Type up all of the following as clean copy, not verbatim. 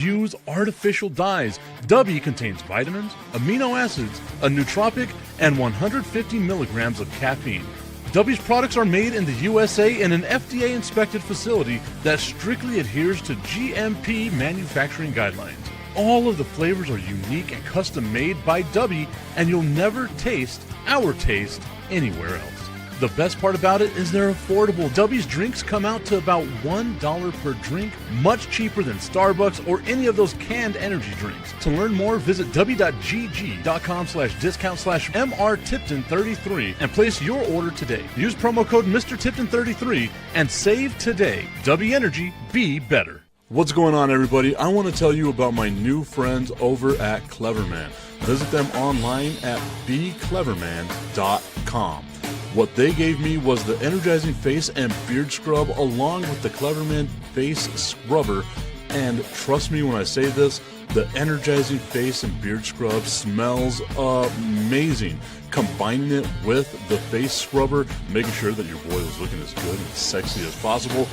use artificial dyes. W contains vitamins, amino acids, a nootropic, and 150 milligrams of caffeine. W's products are made in the USA in an FDA-inspected facility that strictly adheres to GMP manufacturing guidelines. All of the flavors are unique and custom made by W, and you'll never taste our taste anywhere else. The best part about it is they're affordable. W's drinks come out to about $1 per drink, much cheaper than Starbucks or any of those canned energy drinks. To learn more, visit w.gg.com/MRTipton33 and place your order today. Use promo code MrTipton33 and save today. W Energy, be better. What's going on, everybody? I want to tell you about my new friends over at Cleverman. Visit them online at becleverman.com. What they gave me was the energizing face and beard scrub along with the Cleverman face scrubber. And trust me when I say this, the energizing face and beard scrub smells amazing. Combining it with the face scrubber, making sure that your boy was looking as good and sexy as possible,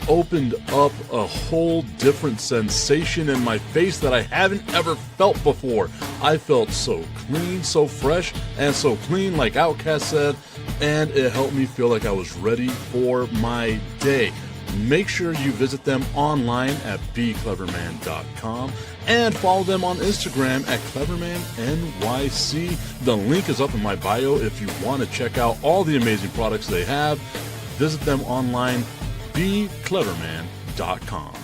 opened up a whole different sensation in my face that I haven't ever felt before. I felt so clean, so fresh, and so clean, like Outcast said, and it helped me feel like I was ready for my day. Make sure you visit them online at becleverman.com and follow them on Instagram at clevermannyc. The link is up in my bio if you want to check out all the amazing products they have. Visit them online, becleverman.com.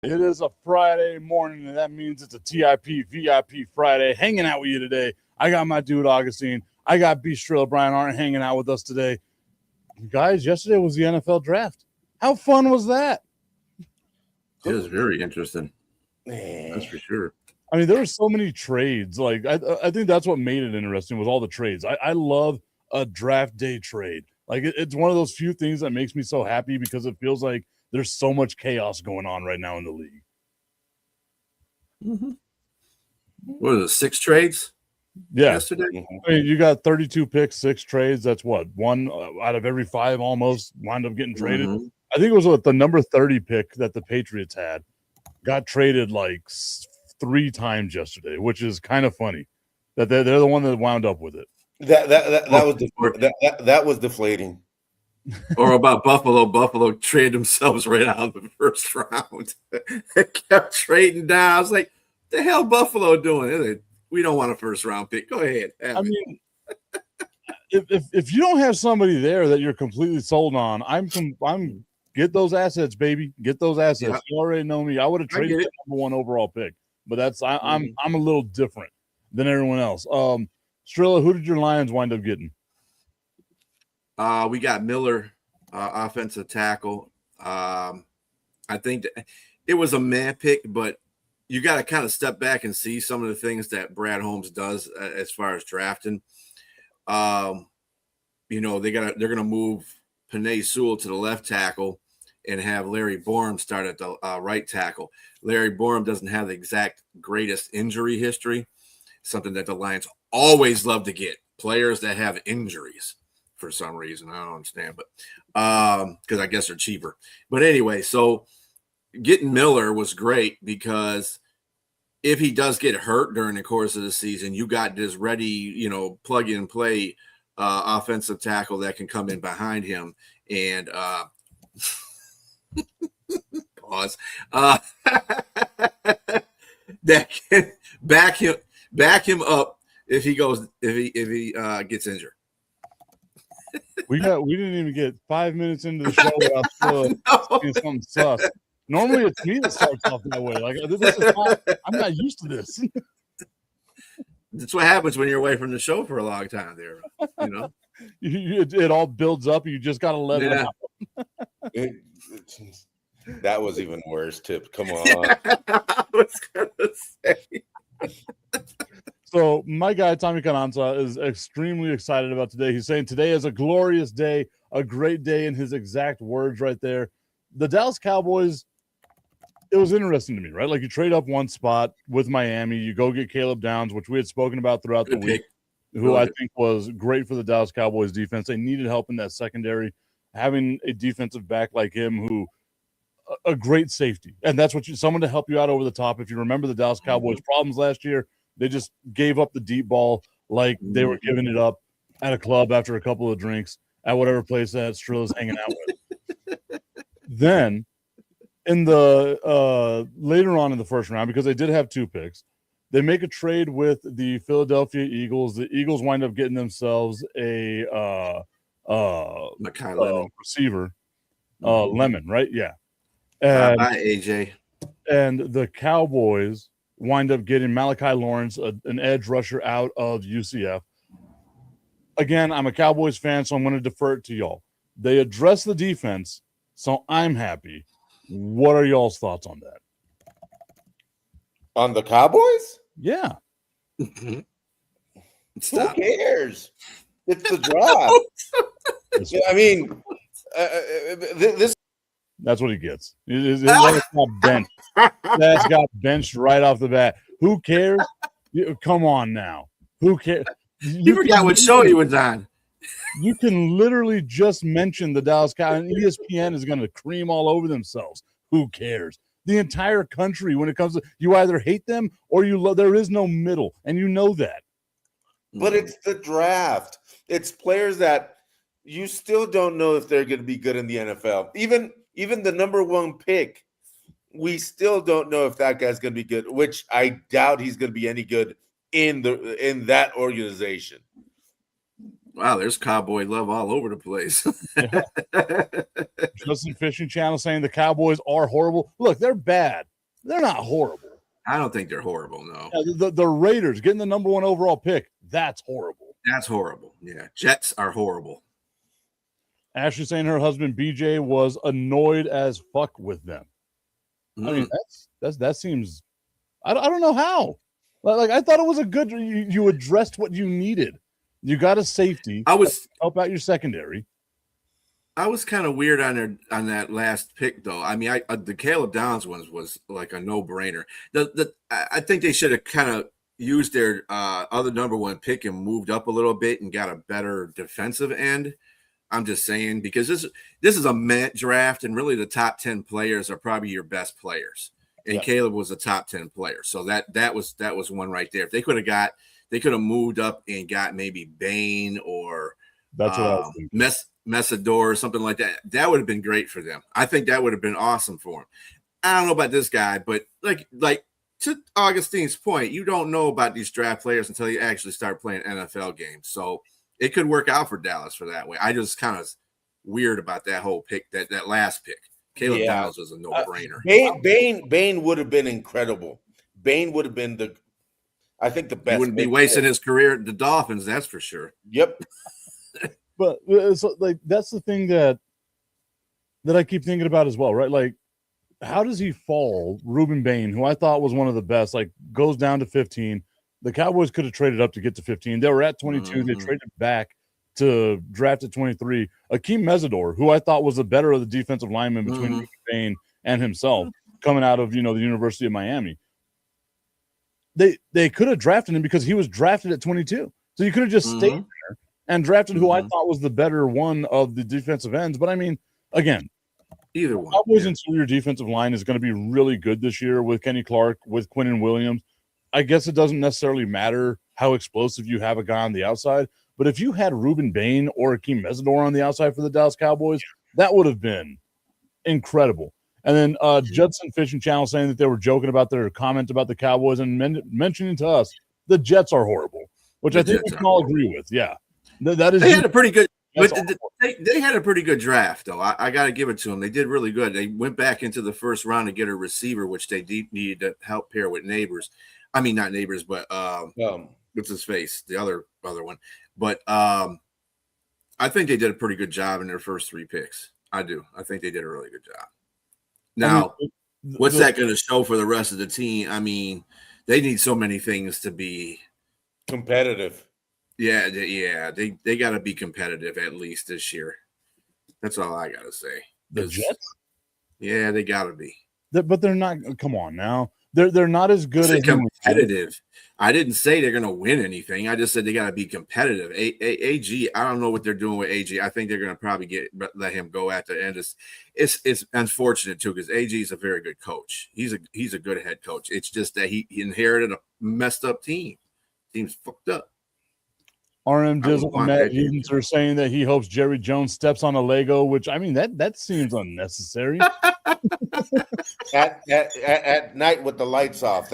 It is a Friday morning, and that means it's a TIP VIP Friday. Hanging out with you today, I got my dude Augustine. I got B. Strilla, Brian Arndt hanging out with us today. Guys, yesterday was the NFL draft. How fun was that? It was very interesting. That's for sure. I mean, there were so many trades. Like, I think that's what made it interesting was all the trades. I love a draft day trade. Like, it's one of those few things that makes me so happy because it feels like there's so much chaos going on right now in the league. Mm-hmm. What is it, 6 trades? Yeah. Yesterday? I mean, you got 32 picks, 6 trades. That's what? 1 out of every 5 almost wound up getting traded. Mm-hmm. I think it was the number 30 pick that the Patriots had got traded like 3 times yesterday, which is kind of funny that they're the one that wound up with it. That was deflating. Or about Buffalo. Buffalo traded themselves right out of the first round. They kept trading down. I was like, the hell Buffalo doing? We don't want a first round pick. Go ahead. I mean, if you don't have somebody there that you're completely sold on, I'm get those assets, baby. Get those assets. Yeah. You already know me. I would have traded the number 1 overall pick, but I'm a little different than everyone else. Strilla, who did your Lions wind up getting? We got Miller, offensive tackle. I think it was a man pick, but you got to kind of step back and see some of the things that Brad Holmes does as far as drafting. They're going to move Penei Sewell to the left tackle and have Larry Borum start at the right tackle. Larry Borum doesn't have the exact greatest injury history, something that the Lions always love to get, players that have injuries. For some reason, I don't understand, but because I guess they're cheaper. But anyway, so getting Miller was great because if he does get hurt during the course of the season, you got this ready, plug and play offensive tackle that can come in behind him and pause that can back him up if he gets injured. We didn't even get 5 minutes into the show without saying something sus. Normally, it's me that starts off that way. Like I'm not used to this. That's what happens when you're away from the show for a long time. There, you know. It all builds up. You just got to let it out. That was even worse, Tip. Come on. I was gonna say. So my guy Tommy Cananza is extremely excited about today. He's saying today is a glorious day, a great day in his exact words right there. The Dallas Cowboys, it was interesting to me, right? Like you trade up one spot with Miami, you go get Caleb Downs, which we had spoken about throughout the week, who I think was great for the Dallas Cowboys defense. They needed help in that secondary, having a defensive back like him who a great safety. And that's what someone to help you out over the top. If you remember the Dallas Cowboys problems last year, they just gave up the deep ball like they were giving it up at a club after a couple of drinks at whatever place that Strilla's hanging out with. Then in the later on in the first round, because they did have 2 picks, they make a trade with the Philadelphia Eagles. The Eagles wind up getting themselves a receiver, Lemon, right? Yeah. And, bye, AJ. And the Cowboys wind up getting Malachi Lawrence, an edge rusher out of UCF. Again, I'm a Cowboys fan, so I'm going to defer it to y'all. They address the defense, so I'm happy. What are y'all's thoughts on that? On the Cowboys? Yeah. Who cares? It's the draft. I mean, this. That's what he gets. His got benched. That's got benched right off the bat. Who cares? Come on now. Who cares? You forgot what show he was on. You can literally just mention the Dallas Cowboys, and ESPN is going to cream all over themselves. Who cares? The entire country, when it comes to, you either hate them or you love. There is no middle, and you know that. But it's the draft. It's players that you still don't know if they're going to be good in the NFL. Even the number 1 pick, we still don't know if that guy's going to be good, which I doubt he's going to be any good in that organization. Wow, there's Cowboy love all over the place. Justin Fishing Channel saying the Cowboys are horrible. Look, they're bad. They're not horrible. I don't think they're horrible, no. The Raiders getting the number 1 overall pick, that's horrible. That's horrible. Yeah, Jets are horrible. Ashley saying her husband BJ was annoyed as fuck with them. I mean, that seems. I don't know how. Like I thought it was a good. You addressed what you needed. You got a safety. Help out your secondary. I was kind of weird on that last pick though. I mean, the Caleb Downs ones was like a no brainer. I think they should have kind of used their other number 1 pick and moved up a little bit and got a better defensive end. I'm just saying, because this is a mint draft, and really the top 10 players are probably your best players. And Caleb was a top 10 player. So that was one right there. If they could have moved up and got maybe Bain or that's what I was thinking. Messador or something like that. That would have been great for them. I think that would have been awesome for him. I don't know about this guy, but like to Augustine's point, you don't know about these draft players until you actually start playing NFL games. So it could work out for Dallas for that way. I just kind of weird about that whole pick, that last pick. Caleb Downs was a no-brainer. Bain would have been incredible. Bain would have been the best. He wouldn't be wasting his career at the Dolphins, that's for sure. Yep. But so, like, that's the thing that I keep thinking about as well, right? Like, how does he fall? Ruben Bain, who I thought was one of the best, like goes down to 15. The Cowboys could have traded up to get to 15. They were at 22. They traded back to draft at 23. Akeem Mesidor, who I thought was the better of the defensive lineman between Ruben Bain and himself, coming out of the University of Miami. They could have drafted him because he was drafted at 22. So you could have just stayed there and drafted who I thought was the better one of the defensive ends. But I mean, again, either one. Cowboys' interior defensive line is going to be really good this year with Kenny Clark, with Quinnen Williams. I guess it doesn't necessarily matter how explosive you have a guy on the outside, but if you had Ruben Bain or Akeem Mesidor on the outside for the Dallas Cowboys, that would have been incredible. And then Judson Fishing Channel saying that they were joking about their comment about the Cowboys and mentioning to us the Jets are horrible, which I think we can all agree with. Yeah, that is. They had a pretty good. But they had a pretty good draft, though. I got to give it to them. They did really good. They went back into the first round to get a receiver, which they needed to help pair with Neighbors. I mean, not Neighbors, but what's his face, the other one. But I think they did a pretty good job in their first 3 picks. I do. I think they did a really good job. Now, what's that going to show for the rest of the team? I mean, they need so many things to be competitive. Yeah, they got to be competitive at least this year. That's all I got to say. The Jets? Yeah, they got to be. But they're not. Come on now. They're not as good as competitive. I didn't say they're going to win anything. I just said they got to be competitive. AG, I don't know what they're doing with AG. I think they're going to probably let him go at the end. It's unfortunate too because AG is a very good coach. He's a good head coach. It's just that he inherited a messed up team. Team's fucked up. RM Dizzle and Matt Edens are saying that he hopes Jerry Jones steps on a Lego, which I mean that seems unnecessary. at night with the lights off.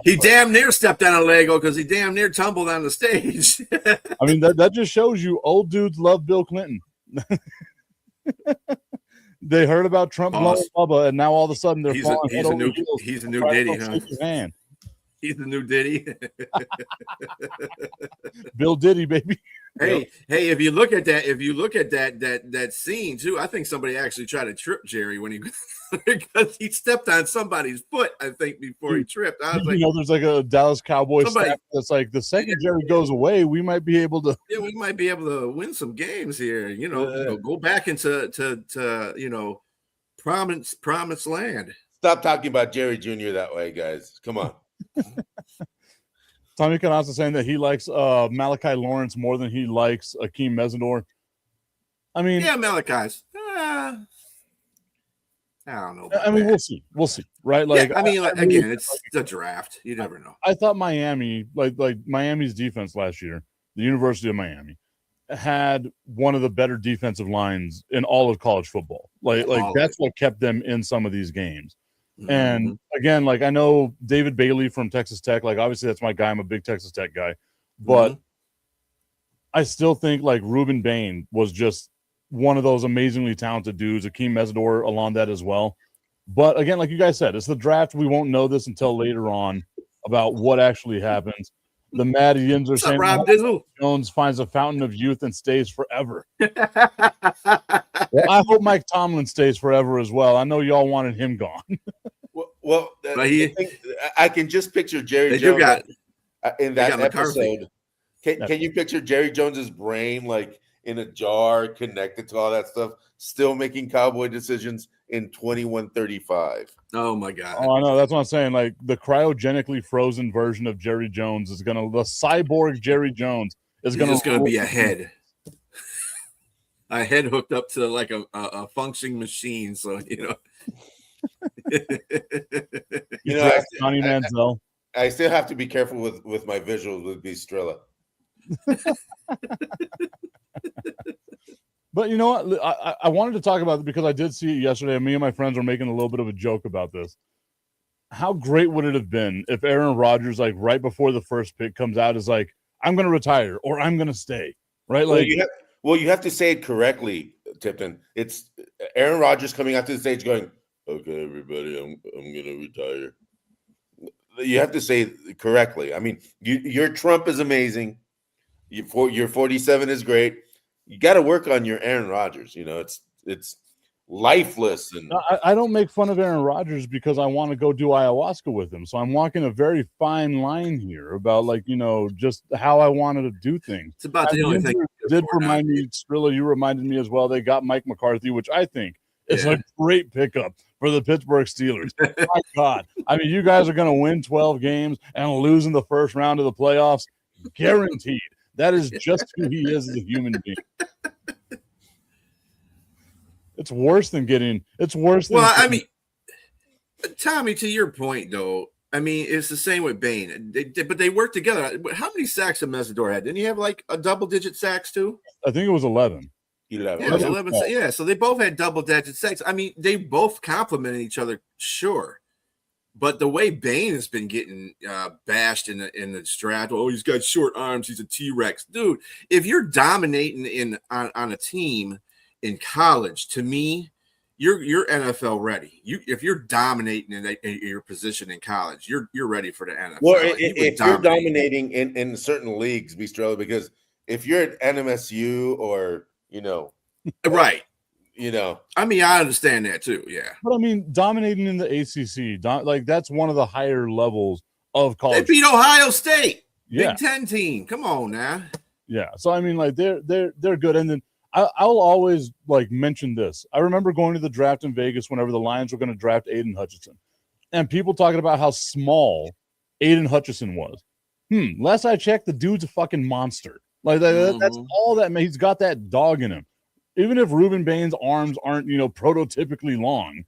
He damn near stepped on a Lego because he damn near tumbled on the stage. I mean that just shows you old dudes love Bill Clinton. They heard about Trump blowing Bubba, and now all of a sudden they're falling. He's a new Diddy, huh? He's the new Diddy. Bill Diddy, baby. Hey, if you look at that scene too, I think somebody actually tried to trip Jerry when he because he stepped on somebody's foot, I think, before he tripped. I was like, there's like a Dallas Cowboys staff that's like, the second Jerry goes away, we might be able to win some games here. Go back into promised land. Stop talking about Jerry Jr. that way, guys. Come on. Tommy Canassa saying that he likes Malachi Lawrence more than he likes Akeem Mesidor. I mean, yeah, Malachi's. I don't know. I mean, we'll see, right? Like, yeah, again, it's the draft. You never know. I thought Miami, like Miami's defense last year, the University of Miami, had one of the better defensive lines in all of college football. Like that's what kept them in some of these games. Mm-hmm. And again, like I know David Bailey from Texas Tech, like obviously that's my guy. I'm a big Texas Tech guy, but I still think like Ruben Bain was just one of those amazingly talented dudes. Akeem Mesidor along that as well. But again, like you guys said, it's the draft. We won't know this until later on about what actually happens. The Mad Yins are saying Rob Jones finds a fountain of youth and stays forever. Well, I hope Mike Tomlin stays forever as well. I know y'all wanted him gone. Well, I can just picture Jerry Jones in that episode. Can you picture Jerry Jones's brain like in a jar, connected to all that stuff, still making cowboy decisions in 2135? Oh my God! Oh, I know. That's what I'm saying. Like the cryogenically frozen version of Jerry Jones is the cyborg Jerry Jones is going to be a head hooked up to like a functioning machine. So Johnny Manziel. I still have to be careful with my visuals with Bistrella. But you know what? I wanted to talk about it because I did see it yesterday. Me and my friends were making a little bit of a joke about this. How great would it have been if Aaron Rodgers, like right before the first pick comes out, is like, I'm going to retire or I'm going to stay, right? Like, you have to say it correctly, Tipton. It's Aaron Rodgers coming out to the stage going, okay, everybody, I'm going to retire. You have to say it correctly. I mean, your Trump is amazing. Your 47 is great. You got to work on your Aaron Rodgers. It's lifeless. And I don't make fun of Aaron Rodgers because I want to go do ayahuasca with him. So I'm walking a very fine line here about just how I wanted to do things. It's about the only thing. Did remind me, Strilla, you reminded me as well. They got Mike McCarthy, which I think is a great pickup for the Pittsburgh Steelers. My God. I mean, you guys are going to win 12 games and lose in the first round of the playoffs. Guaranteed. That is just who he is as a human being. It's worse than getting. It's worse. Well, I mean, Tommy, to your point, though, I mean, it's the same with Bain. But they work together. How many sacks did Mesidor had? Didn't he have like a double-digit sacks too? I think it was 11. 11. Yeah, it was 11. Yeah, so they both had double-digit sacks. I mean, they both complemented each other, sure. But the way Bain has been getting bashed in the draft, he's got short arms, he's a T-Rex. Dude, if you're dominating on a team in college, to me, you're NFL ready. If you're dominating in your position in college, you're ready for the NFL. Well, if you're dominating in certain leagues, Bistro, because if you're at NMSU or right, I mean, I understand that too. Yeah, but I mean, dominating in the ACC, like that's one of the higher levels of college. They beat Ohio State, yeah. Big Ten team. Come on now. Yeah, so I mean, like they're good, and then I'll always like mention this. I remember going to the draft in Vegas whenever the Lions were going to draft Aiden Hutchinson, and people talking about how small Aiden Hutchinson was. Last I checked, the dude's a fucking monster. Like that's all that. He's got that dog in him. Even if Reuben Bain's arms aren't prototypically long,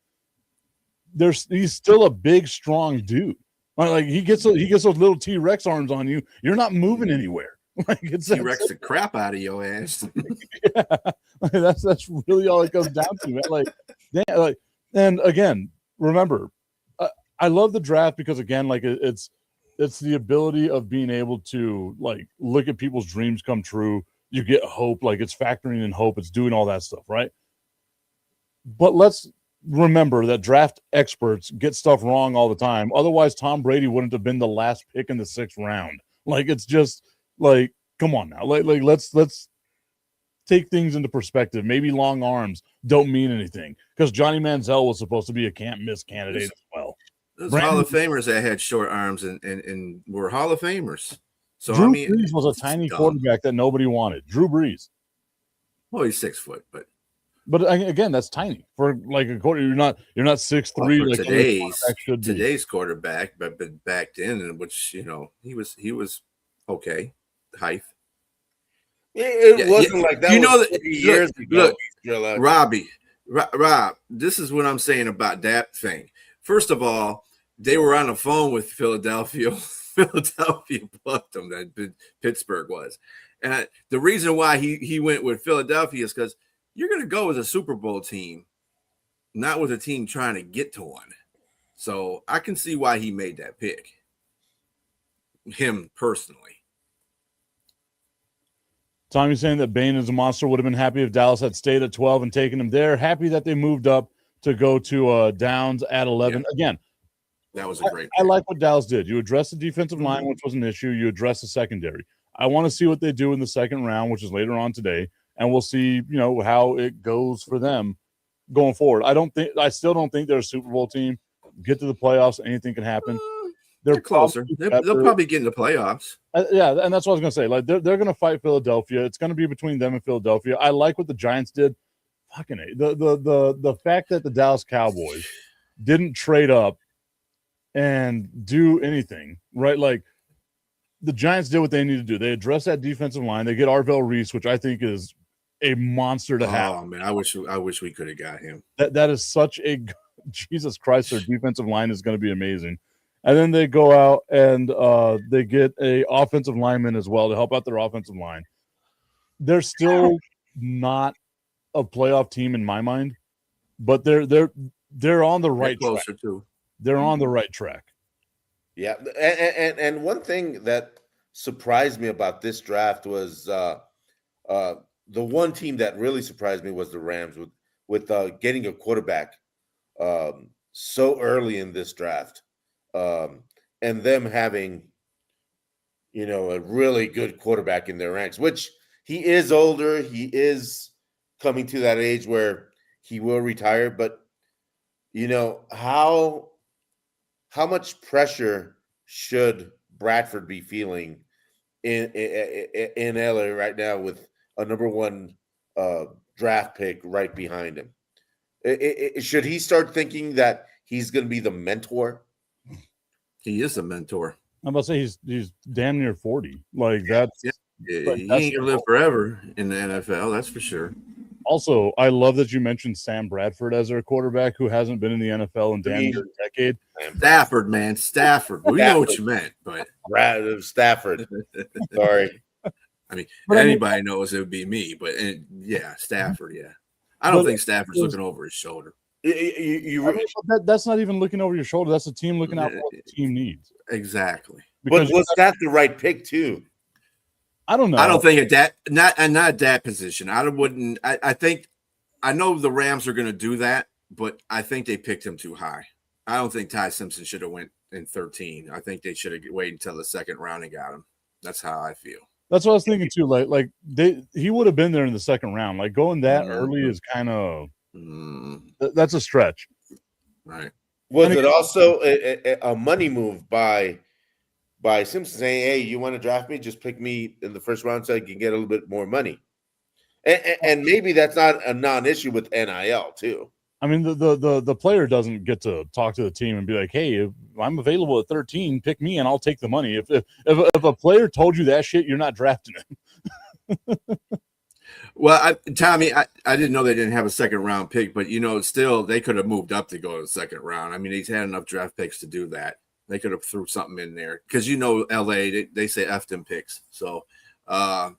he's still a big, strong dude. Like he gets those little T-Rex arms on you. You're not moving anywhere. Like it's T-Rex the crap out of your ass. Yeah, like that's really all it comes down to, man. And again, remember, I love the draft because again, like it's the ability of being able to like look at people's dreams come true. You get hope, like it's factoring in hope, it's doing all that stuff, right? But let's remember that draft experts get stuff wrong all the time. Otherwise, Tom Brady wouldn't have been the last pick in the 6th round. Like it's just like, come on now. Like let's take things into perspective. Maybe long arms don't mean anything because Johnny Manziel was supposed to be a can't miss candidate as well. Those Hall of Famers that had short arms and were Hall of Famers. So Drew Brees was a tiny quarterback that nobody wanted. Drew Brees. Well, he's 6 foot, but again, that's tiny for like a quarter. You're not 6'3" like today's quarterback, but back then, in which he was okay height. It wasn't like that. Years ago. Look, Rob, this is what I'm saying about that thing. First of all, they were on the phone with Philadelphia. Philadelphia plucked them. That Pittsburgh was, and the reason why he went with Philadelphia is because you're going to go with a Super Bowl team, not with a team trying to get to one. So I can see why he made that pick. Him personally. Tommy's saying that Bain is a monster. Would have been happy if Dallas had stayed at 12 and taken him there. Happy that they moved up to go to Downs at 11. Yeah. Again, that was a great pick. I like what Dallas did. You addressed the defensive line, which was an issue. You addressed the secondary. I want to see what they do in the 2nd round, which is later on today, and we'll see, how it goes for them going forward. I still don't think they're a Super Bowl team. Get to the playoffs, anything can happen. They're closer. They'll probably get in the playoffs. Yeah, and that's what I was going to say. Like they're going to fight Philadelphia. It's going to be between them and Philadelphia. I like what the Giants did. Fucking the fact that the Dallas Cowboys didn't trade up and do anything, right? Like the Giants did what they need to do. They address that defensive line. They get Arvell Reese, which I think is a monster to have. Oh man, I wish we could have got him. That is such a Jesus Christ. Their defensive line is going to be amazing. And then they go out and they get a offensive lineman as well to help out their offensive line. They're still not a playoff team in my mind, but they're on the right track. Closer too. They're on the right track. Yeah, and one thing that surprised me about this draft was the one team that really surprised me was the Rams with getting a quarterback so early in this draft. And them having, a really good quarterback in their ranks, which he is older. He is coming to that age where he will retire. But, how much pressure should Bradford be feeling in LA right now with a number 1 draft pick right behind him? Should he start thinking that he's going to be the mentor? He is a mentor. I'm about to say he's damn near 40. Like that's he ain't gonna live forever in the NFL, that's for sure. Also, I love that you mentioned Sam Bradford as their quarterback who hasn't been in the NFL in damn near a decade. Stafford, man. Stafford. We know what you meant, but Stafford. Sorry. I mean, anybody knows it would be me, but Stafford, yeah. I don't think Stafford's looking over his shoulder. That's not even looking over your shoulder. That's the team looking out for what the team needs. Exactly. But was that the right pick too? I don't know. I don't think at that not at that position. I wouldn't. I think I know the Rams are going to do that, but I think they picked him too high. I don't think Ty Simpson should have went in 13. I think they should have waited until the second round and got him. That's how I feel. That's what I was thinking too. Like he would have been there in the second round. Like going that early is kind of that's a stretch. Right. Was it also a money move by Simpson saying, "Hey, you want to draft me? Just pick me in the first round so I can get a little bit more money." And maybe that's not a non-issue with NIL too. I mean, the player doesn't get to talk to the team and be like, "Hey, if I'm available at 13, pick me and I'll take the money." If a player told you that shit, you're not drafting him. Well, Tommy, I didn't know they didn't have a second round pick, but still they could have moved up to go to the second round. I mean, he's had enough draft picks to do that. They could have threw something in there because LA they say F them picks, so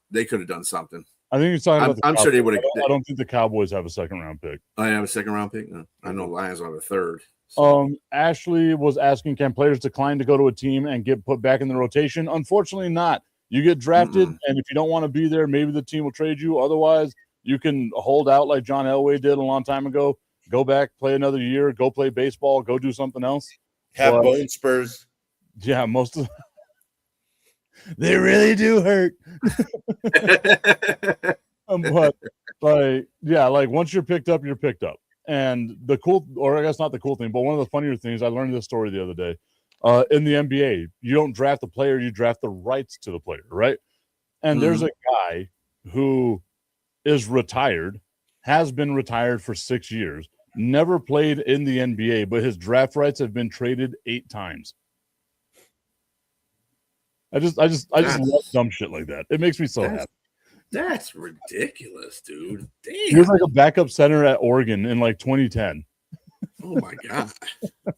they could have done something. I think he's talking about. I'm sure they would have. I don't think the Cowboys have a second round pick. I have a second round pick. No, I know Lions have a third. So. Ashley was asking, can players decline to go to a team and get put back in the rotation? Unfortunately, not. You get drafted, and if you don't want to be there, maybe the team will trade you. Otherwise, you can hold out like John Elway did a long time ago. Go back, play another year, go play baseball, go do something else. Have bone spurs. Yeah, most of they really do hurt. But like once you're picked up, you're picked up. And the cool, or I guess not the cool thing, but one of the funnier things, I learned this story the other day. In the NBA, you don't draft the player, you draft the rights to the player, right? And there's a guy who is retired, has been retired for 6 years, never played in the NBA, but his draft rights have been traded 8 times. I just love dumb shit like that. It makes me so happy. That's ridiculous, dude. Damn. He was like a backup center at Oregon in like 2010. Oh my god,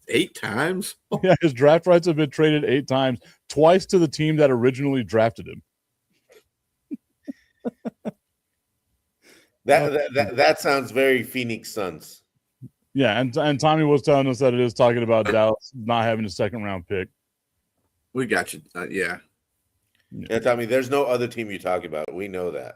8 times? Yeah, his draft rights have been traded 8 times, twice to the team that originally drafted him. That sounds very Phoenix Suns. Yeah, and Tommy was telling us that it is talking about Dallas not having a second round pick. We got you. Yeah. Yeah, Tommy, there's no other team you talk about. We know that.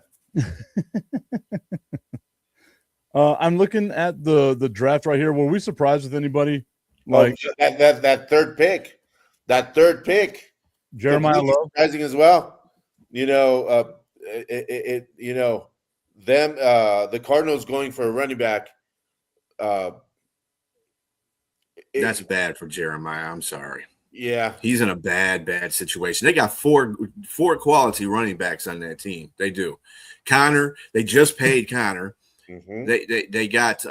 I'm looking at the draft right here. Were we surprised with anybody? Like that third pick. That third pick. Jeremiah Love. Surprising as well. The Cardinals going for a running back. That's bad for Jeremiah. I'm sorry. Yeah, he's in a bad situation. They got four quality running backs on that team. They do. Connor, they just paid Connor. They got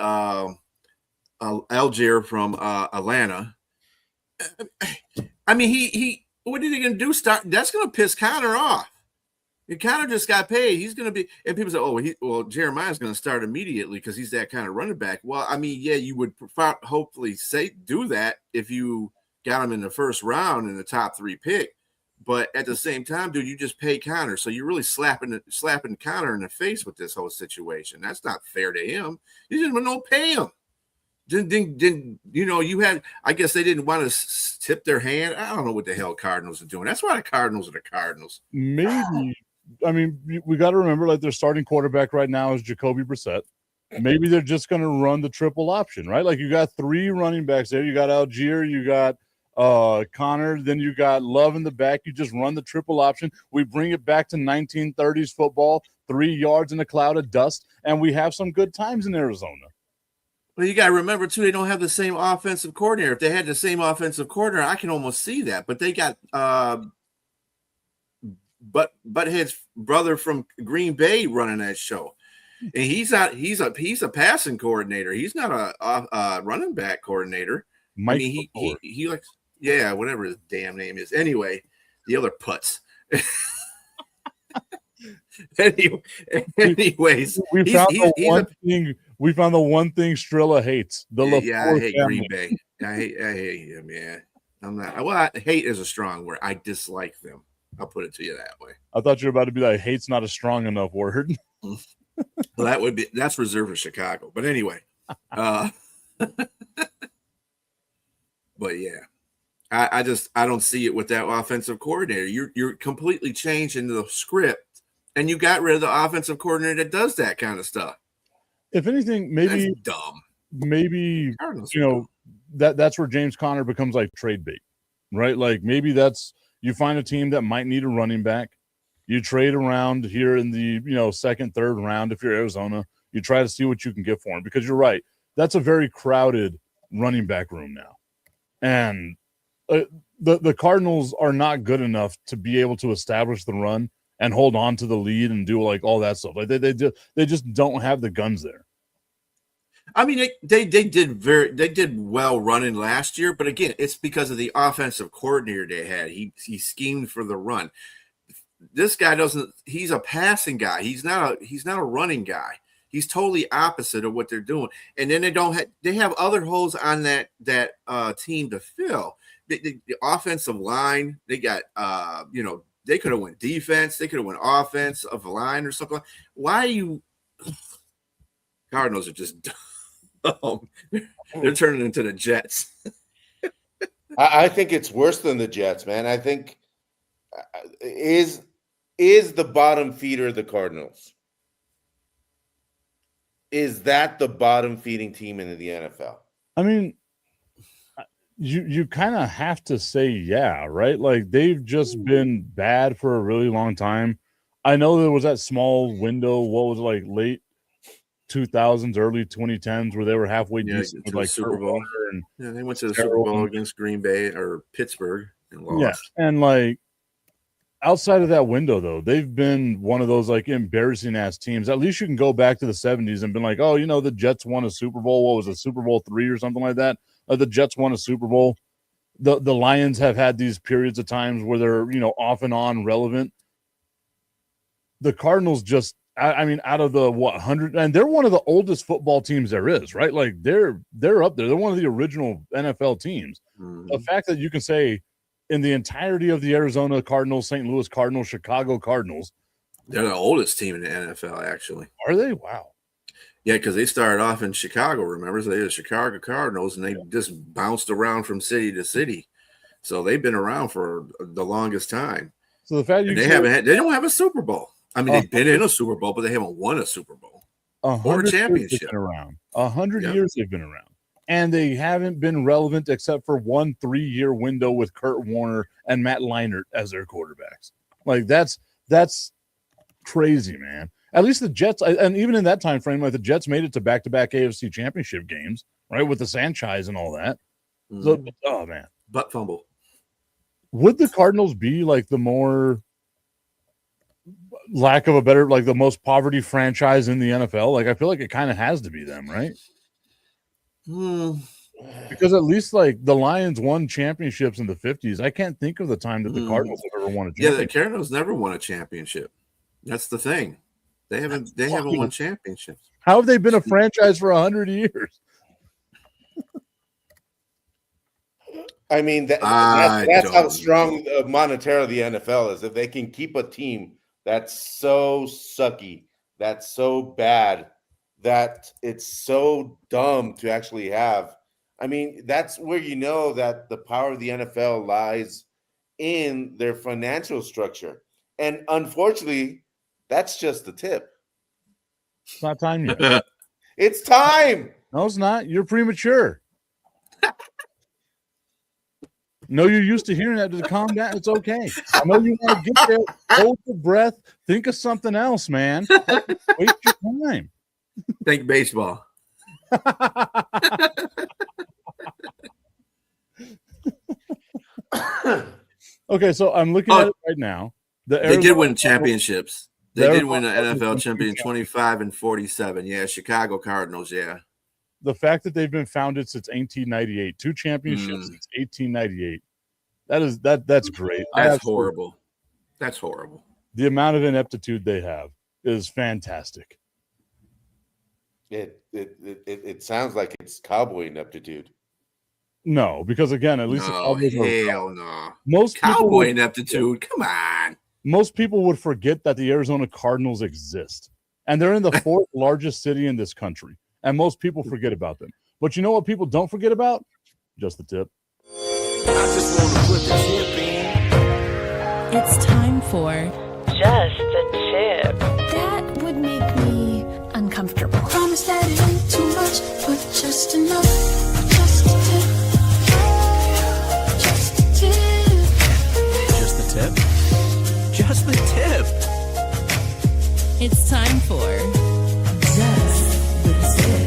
Algier from Atlanta. I mean, he what are they going to do? That's going to piss Connor off. And Connor just got paid. He's going to be, and people say, Jeremiah's going to start immediately because he's that kind of running back. Well, I mean, yeah, you would hopefully do that if you got him in the first round in the top 3 pick, but at the same time, dude, you just pay Connor, so you're really slapping Connor in the face with this whole situation. That's not fair to him. You didn't even pay him. Didn't you had? I guess they didn't want to tip their hand. I don't know what the hell Cardinals are doing. That's why the Cardinals are the Cardinals. Maybe. I mean, we got to remember, like, their starting quarterback right now is Jacoby Brissett. Maybe they're just going to run the triple option, right? Like, you got 3 running backs there. You got Algier, you got Connor, then you got Love in the back. You just run the triple option. We bring it back to 1930s football, 3 yards in a cloud of dust, and we have some good times in Arizona. Well, you got to remember, too, they don't have the same offensive coordinator. If they had the same offensive coordinator, I can almost see that. But they got Butthead's brother from Green Bay running that show. And he's a passing coordinator. He's not a running back coordinator. Mike, I mean, he likes, yeah, whatever his damn name is. Anyway, the other putz. Anyways, we found the one thing Strilla hates. I hate family. Green Bay. I hate him. Yeah, I'm not. Well, hate is a strong word. I dislike them. I'll put it to you that way. I thought you were about to be like, hate's not a strong enough word. Well, that's reserved for Chicago. But anyway, but yeah, I don't see it with that offensive coordinator. You're completely changing the script, and you got rid of the offensive coordinator that does that kind of stuff. If anything, maybe that's dumb. maybe Cardinals you know that's where James Conner becomes like trade bait, right? Like maybe that's you find a team that might need a running back, you trade around here in the second, third round. If you're Arizona, you try to see what you can get for him because you're right. That's a very crowded running back room now, and the Cardinals are not good enough to be able to establish the run and hold on to the lead and do like all that stuff. Like they just don't have the guns there. I mean, they did well running last year, but again, it's because of the offensive coordinator they had. He schemed for the run. This guy doesn't. He's a passing guy. He's not a running guy. He's totally opposite of what they're doing. And then they have other holes on that team to fill. The offensive line, they got they could have went defense, they could have went offensive line or something. Why are you Cardinals are just dumb. They're turning into the Jets. I think it's worse than the Jets, man. I think is the bottom feeder the Cardinals? Is that the bottom feeding team in the NFL? I mean, you kind of have to say yeah, right? Like they've just been bad for a really long time. I know there was that small window, what was it, like late 2000s, early 2010s, where they were halfway decent with like Super Bowl. They went to the Super Bowl against Green Bay or Pittsburgh and lost. Yeah, and like outside of that window, though, they've been one of those like embarrassing ass teams. At least you can go back to the 70s and been like, oh, the Jets won a Super Bowl. What was it, Super Bowl III or something like that? The Jets won a Super Bowl. The Lions have had these periods of times where they're off and on relevant. The Cardinals just. I mean, out of the 100, and they're one of the oldest football teams there is, right? Like they're up there. They're one of the original NFL teams. Mm-hmm. The fact that you can say in the entirety of the Arizona Cardinals, St. Louis Cardinals, Chicago Cardinals, they're the oldest team in the NFL, actually. Are they? Wow. Yeah, because they started off in Chicago, remember? So they were the Chicago Cardinals, and they just bounced around from city to city. So they've been around for the longest time. So the fact they don't have a Super Bowl. I mean, they've been in a Super Bowl, but they haven't won a Super Bowl or a championship. 100 years they've been around. And they haven't been relevant except for 1 3-year window with Kurt Warner and Matt Leinart as their quarterbacks. Like, that's crazy, man. At least the Jets, and even in that time frame, like the Jets made it to back-to-back AFC championship games, right, with the Sanchez and all that. Mm-hmm. So, oh, man. Butt fumble. Would the Cardinals be like the more lack of a better, like the most poverty franchise in the NFL? Like I feel like it kind of has to be them, right? Because at least like the Lions won championships in the 50s. I can't think of the time that the Cardinals have ever won a championship. Yeah, the Cardinals never won a championship. That's the thing. They haven't won championships. How have they been a franchise for 100 years? I mean, that's how strong monetarily the NFL is. If they can keep a team that's so sucky, that's so bad, that it's so dumb to actually have. I mean, that's where you know that the power of the NFL lies in their financial structure. And unfortunately, that's just the tip. It's not time yet. It's time. No, it's not. You're premature. No, you're used to hearing that. To calm down. It's okay. I know you want to get there. Hold your breath. Think of something else, man. Waste your time. Think baseball. Okay, so I'm looking at it right now. They did win championships. They did win the NFL champion 25 and 47. Yeah, Chicago Cardinals. Yeah. The fact that they've been founded since 1898, 2 championships since 1898. That's great. That's horrible. That's horrible. The amount of ineptitude they have is fantastic. It sounds like it's cowboy ineptitude. No, because again, at least no. Most cowboy ineptitude. Come on. Most people would forget that the Arizona Cardinals exist, and they're in the 4th largest city in this country. And most people forget about them. But you know what people don't forget about? Just the tip. I just want to put the tip in. It's time for Just the Tip. That would make me uncomfortable. Promise that it ain't too much, but just It's time for Just the Tip.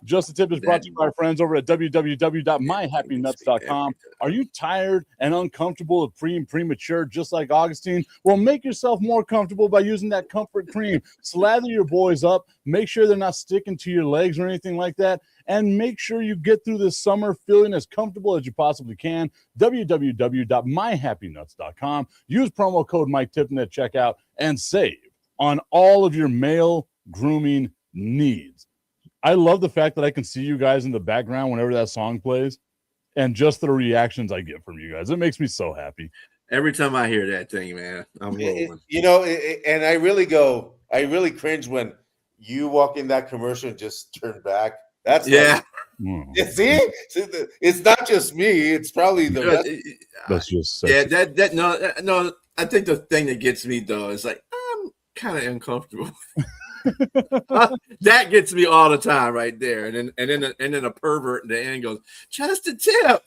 Just the Tip is brought to you by our friends over at www.myhappynuts.com. Are you tired and uncomfortable of premature, just like Augustine? Well, make yourself more comfortable by using that comfort cream. Slather your boys up. Make sure they're not sticking to your legs or anything like that. And make sure you get through this summer feeling as comfortable as you possibly can. www.myhappynuts.com. Use promo code Mike Tipton at checkout and save on all of your male grooming needs. I love the fact that I can see you guys in the background whenever that song plays and just the reactions I get from you guys. It makes me so happy. Every time I hear that thing, man, I'm rolling. And I really cringe when you walk in that commercial and just turn back. That's yeah. See, it's not just me. It's probably the rest. That's just sexy. Yeah. No. I think the thing that gets me though is like I'm kind of uncomfortable. That gets me all the time right there, and then a pervert in the end goes, just a tip.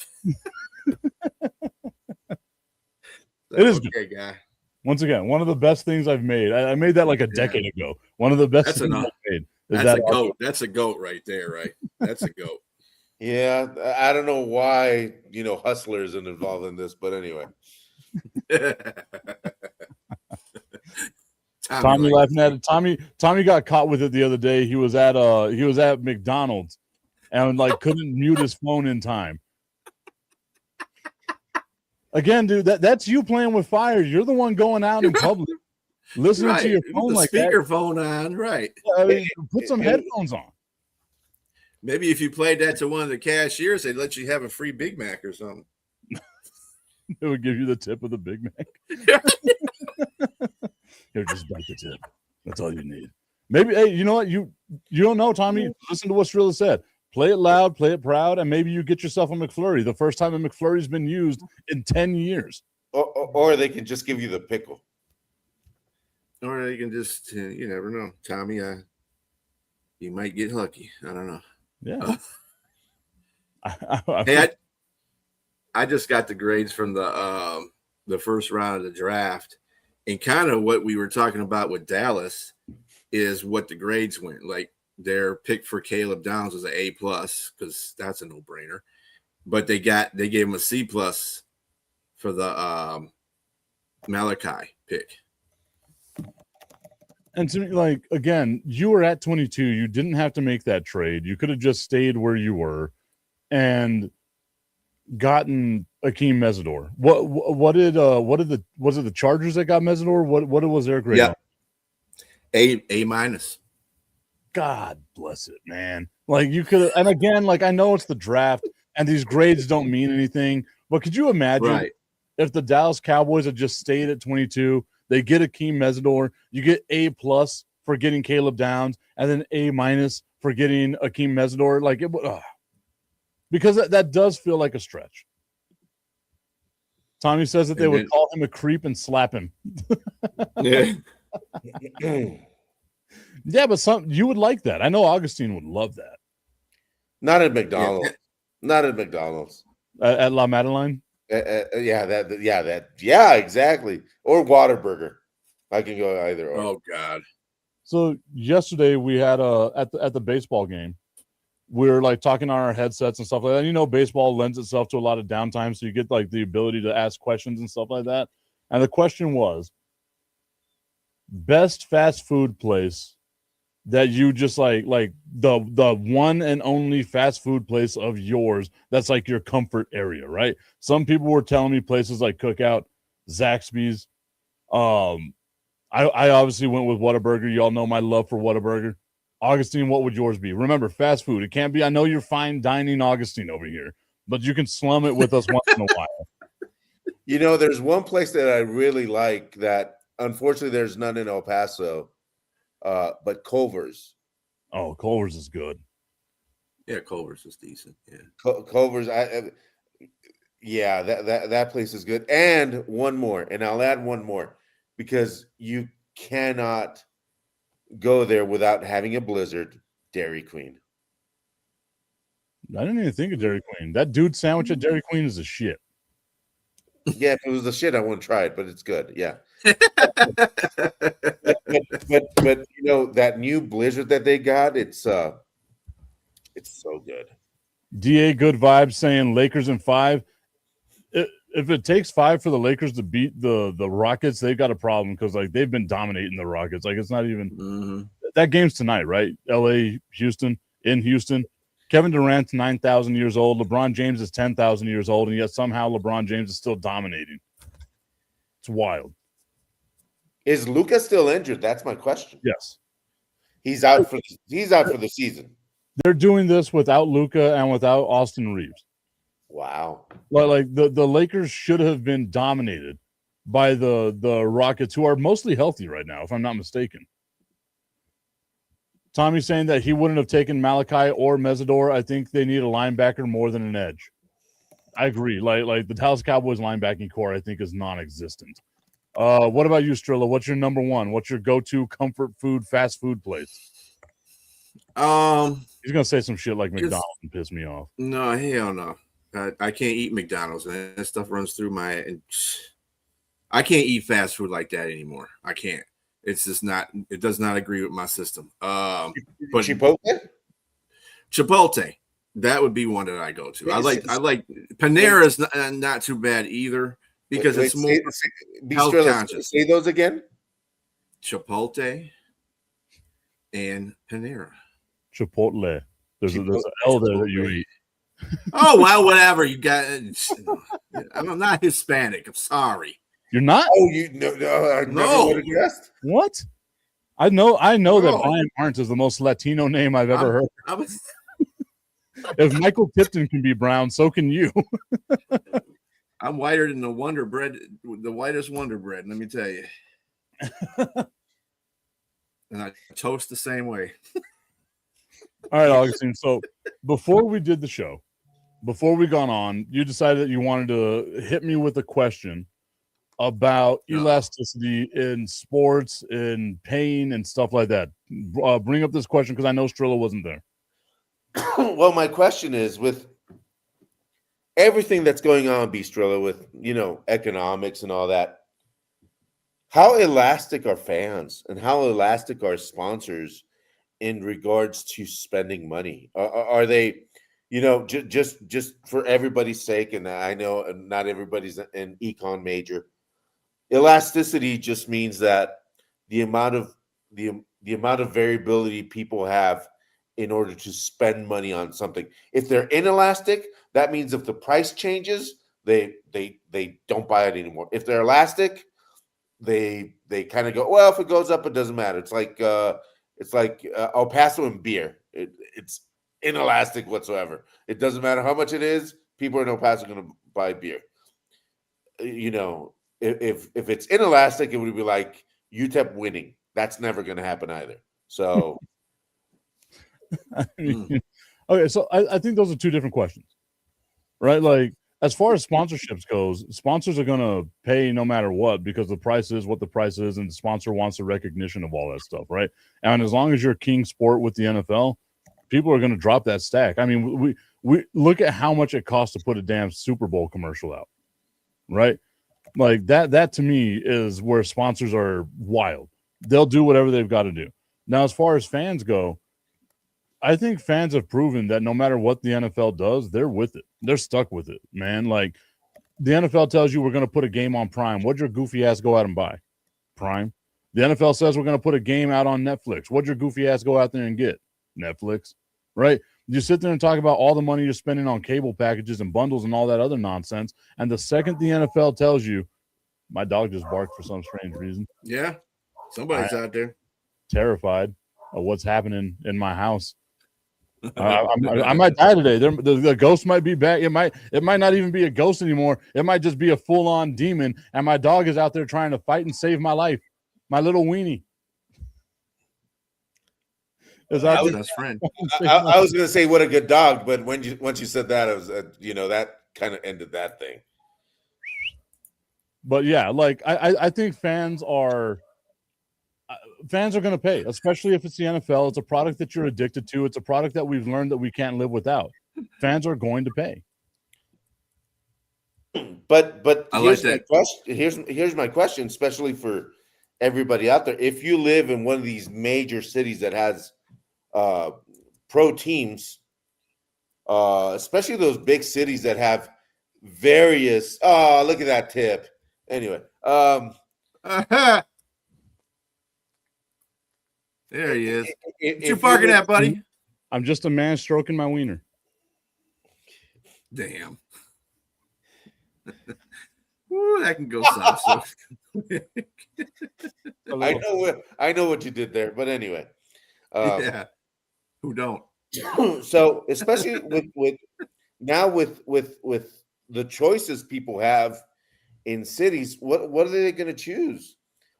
It is okay, guy. Once again, one of the best things I've made. I made that like a decade ago. One of the best things I've made. That's a goat. That's a goat right there, right? That's a goat. Yeah, I don't know why Hustler isn't involved in this, but anyway. Tommy laughing at it. Tommy got caught with it the other day. He was at McDonald's and like couldn't mute his phone in time. Again, dude, that's you playing with fire. You're the one going out in public, listening to your phone like that. Speakerphone on, right? Put some headphones on. Maybe if you played that to one of the cashiers, they'd let you have a free Big Mac or something. It would give you the tip of the Big Mac. Here, just bite the tip. That's all you need. Maybe, hey, you know what? You don't know, Tommy. Listen to what Strilla said. Play it loud, play it proud, and maybe you get yourself a McFlurry. The first time a McFlurry's been used in 10 years. Or they can just give you the pickle. Or they can just, you never know. Tommy, you might get lucky. I don't know. Yeah. Hey, I just got the grades from the first round of the draft. And kind of what we were talking about with Dallas is what the grades went. Like their pick for Caleb Downs was an A+, because that's a no-brainer. But they gave him a C+ for the Malachi pick. And to me, like, again, you were at 22. You didn't have to make that trade. You could have just stayed where you were and gotten Akeem Mesidor. Was it the Chargers that got Mesidor? What was their grade? Yeah, A-. God bless it, man. Like you could, and again, like I know it's the draft, and these grades don't mean anything. But could you imagine if the Dallas Cowboys had just stayed at 22? They get Akeem Mesidor. You get A+ for getting Caleb Downs, and then A- for getting Akeem Mesidor. Like it would. Because that does feel like a stretch. Tommy says that they would call him a creep and slap him. Yeah. Yeah, but you would like that. I know Augustine would love that. Not at McDonald's. Not at McDonald's. At La Madeleine? Yeah, exactly. Or Whataburger. I can go either or. Oh, God. So yesterday we had at the baseball game, we were like talking on our headsets and stuff like that. You know, baseball lends itself to a lot of downtime, so you get like the ability to ask questions and stuff like that. And the question was, best fast food place that you just like the one and only fast food place of yours that's like your comfort area, right? Some people were telling me places like Cookout, Zaxby's. I obviously went with Whataburger. Y'all know my love for Whataburger. Augustine, what would yours be? Remember, fast food. It can't be. I know you're fine dining Augustine over here, but you can slum it with us once in a while. You know, there's one place that I really like that, unfortunately, there's none in El Paso, but Culver's. Oh, Culver's is good. Yeah, Culver's is decent. Yeah, Culver's. That place is good. And one more, and I'll add one more, because you cannot go there without having a blizzard. Dairy Queen. I didn't even think of Dairy Queen. That dude sandwich at Dairy Queen is a shit. Yeah, if it was the shit, I wouldn't try it, but it's good. Yeah. but you know that new Blizzard that they got, it's so good. DA good vibes saying Lakers in 5. If it takes 5 for the Lakers to beat the Rockets, they've got a problem because like they've been dominating the Rockets. Like it's not even that game's tonight, right? LA, Houston, in Houston. Kevin Durant's 9,000 years old. LeBron James is 10,000 years old, and yet somehow LeBron James is still dominating. It's wild. Is Luka still injured? That's my question. Yes, He's out for the season. they're doing this without Luka and without Austin Reeves. Wow. Like the Lakers should have been dominated by the Rockets, who are mostly healthy right now, if I'm not mistaken. Tommy's saying that he wouldn't have taken Malachi or Mesidor. I think they need a linebacker more than an edge. I agree. Like the Dallas Cowboys linebacking core, I think, is non-existent. What about you, Strilla? What's your number one? What's your go-to comfort food, fast food place? He's gonna say some shit like McDonald's and piss me off. No, hell no. I can't eat McDonald's, man. That stuff runs through my. I can't eat fast food like that anymore. I can't. It's just not. It does not agree with my system. But Chipotle, that would be one that I go to. I like Panera's not too bad either because it's more health conscious. Say those again. Chipotle and Panera. Chipotle. There's an L there that you eat. Oh well, whatever you got. I'm not Hispanic. I'm sorry. You're not? Oh, you no. I never would have guessed. What? I know that Brian Arndt is the most Latino name I've ever heard. If Michael Tipton can be brown, so can you. I'm whiter than the Wonder Bread, the whitest Wonder Bread. Let me tell you. And I toast the same way. All right, Augustine. So before we did the show, before we gone on, you decided that you wanted to hit me with a question about elasticity in sports, in pain, and stuff like that. Bring up this question because I know Strilla wasn't there. Well, my question is, with everything that's going on, Strilla, with economics and all that, how elastic are fans and how elastic are sponsors in regards to spending money? Are they, just for everybody's sake, and I know not everybody's an econ major. Elasticity just means that the amount of variability people have in order to spend money on something. If they're inelastic, that means if the price changes, they don't buy it anymore. If they're elastic, they kind of go, well, if it goes up, it doesn't matter. It's like El Paso and beer. It's inelastic whatsoever. It doesn't matter how much it is. People in El Paso are going to buy beer. If it's inelastic, it would be like UTEP winning. That's never going to happen either. So, okay, so I think those are two different questions, right? Like, as far as sponsorships goes, sponsors are going to pay no matter what because the price is what the price is, and the sponsor wants the recognition of all that stuff, right? And as long as you're king sport with the NFL, people are going to drop that stack. I mean, we look at how much it costs to put a damn Super Bowl commercial out, right? Like that to me is where sponsors are wild. They'll do whatever they've got to do. Now, as far as fans go, I think fans have proven that no matter what the NFL does, they're with it. They're stuck with it, man. Like the NFL tells you we're going to put a game on Prime. What'd your goofy ass go out and buy? Prime. The NFL says we're going to put a game out on Netflix. What'd your goofy ass go out there and get? Netflix, right? You sit there and talk about all the money you're spending on cable packages and bundles and all that other nonsense. And the second the NFL tells you, my dog just barked for some strange reason. Yeah, somebody's out there. Terrified of what's happening in my house. I might die today. The ghost might be back. It might not even be a ghost anymore. It might just be a full-on demon. And my dog is out there trying to fight and save my life. My little weenie. Best friend. I was going to say what a good dog, but once you said that, it was that kind of ended that thing. But yeah, like I think fans are going to pay, especially if it's the NFL. It's a product that you're addicted to. It's a product that we've learned that we can't live without. Fans are going to pay. But I here's like my that. question. Here's my question, especially for everybody out there. If you live in one of these major cities that has pro teams, especially those big cities that have various. Oh, look at that tip. Anyway, there he is. What you if barking live, at, buddy? I'm just a man stroking my wiener. Damn. Ooh, that can go south. So. I know what you did there, but anyway. Yeah. Who don't? So especially with now with the choices people have in cities, what are they going to choose?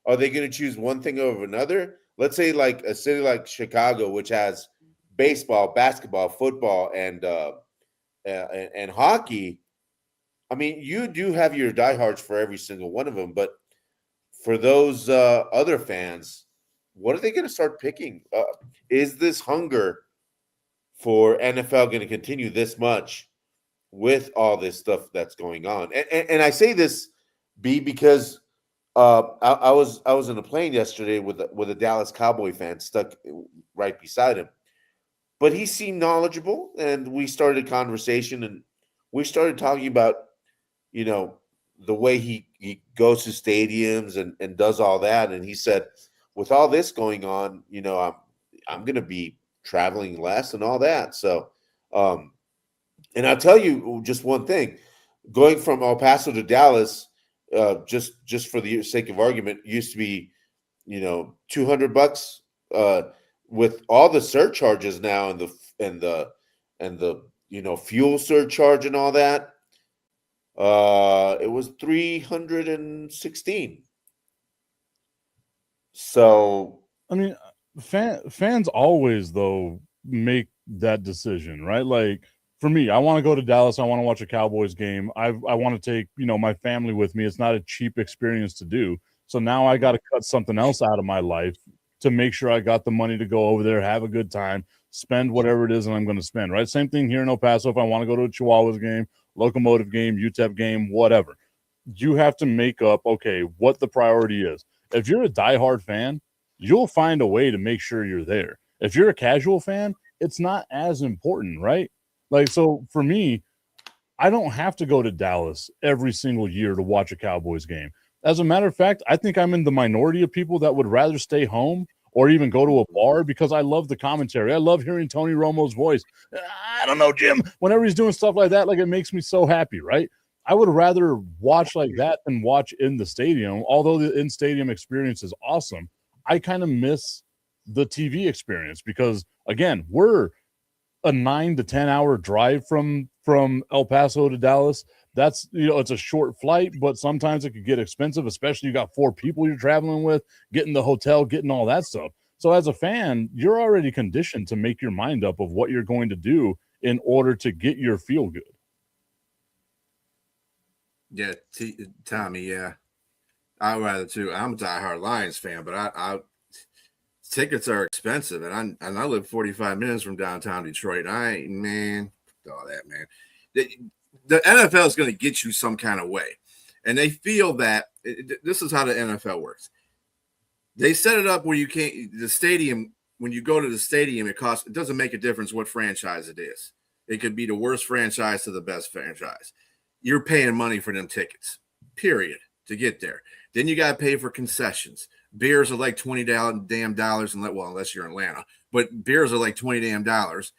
Are they going to choose one thing over another? Let's say like a city like Chicago, which has baseball, basketball, football, and hockey. I mean, you do have your diehards for every single one of them, but for those other fans, what are they going to start picking? Is this hunger for NFL going to continue this much with all this stuff that's going on? And I say this, B, because I was in a plane yesterday with a Dallas Cowboy fan stuck right beside him, but he seemed knowledgeable, and we started a conversation, and we started talking about the way he goes to stadiums and does all that, and he said, with all this going on, I'm going to be traveling less and all that. So, and I'll tell you just one thing: going from El Paso to Dallas, just for the sake of argument, used to be, $200. With all the surcharges now and the fuel surcharge and all that, it was 316. So I mean, fans always though make that decision, right? Like for me, I want to go to Dallas. I want to watch a Cowboys game. I want to take my family with me. It's not a cheap experience to do. So now I got to cut something else out of my life to make sure I got the money to go over there, have a good time, spend whatever it is that I'm going to spend. Right? Same thing here in El Paso. If I want to go to a Chihuahuas game, Locomotive game, UTEP game, whatever, you have to make up what the priority is. If you're a diehard fan, you'll find a way to make sure you're there. If you're a casual fan, it's not as important, right? Like, so for me, I don't have to go to Dallas every single year to watch a Cowboys game. As a matter of fact, I think I'm in the minority of people that would rather stay home or even go to a bar because I love the commentary. I love hearing Tony Romo's voice. I don't know, Jim, whenever he's doing stuff like that, like it makes me so happy, right? I would rather watch like that than watch in the stadium. Although the in-stadium experience is awesome, I kind of miss the TV experience because, again, we're a 9 to 10 hour drive from El Paso to Dallas. That's, it's a short flight, but sometimes it could get expensive, especially you got 4 people you're traveling with, getting the hotel, getting all that stuff. So as a fan, you're already conditioned to make your mind up of what you're going to do in order to get your feel good. Yeah, Tommy, yeah. I'd rather too. I'm a diehard Lions fan, but I tickets are expensive, and I live 45 minutes from downtown Detroit. All that, man. The NFL is going to get you some kind of way, and they feel that this is how the NFL works. They set it up where you can't. The stadium, when you go to the stadium, it doesn't make a difference what franchise it is. It could be the worst franchise to the best franchise. You're paying money for them tickets, period, to get there. Then you got to pay for concessions. Beers are like $20 damn dollars, unless you're in Atlanta. But beers are like $20 damn dollars.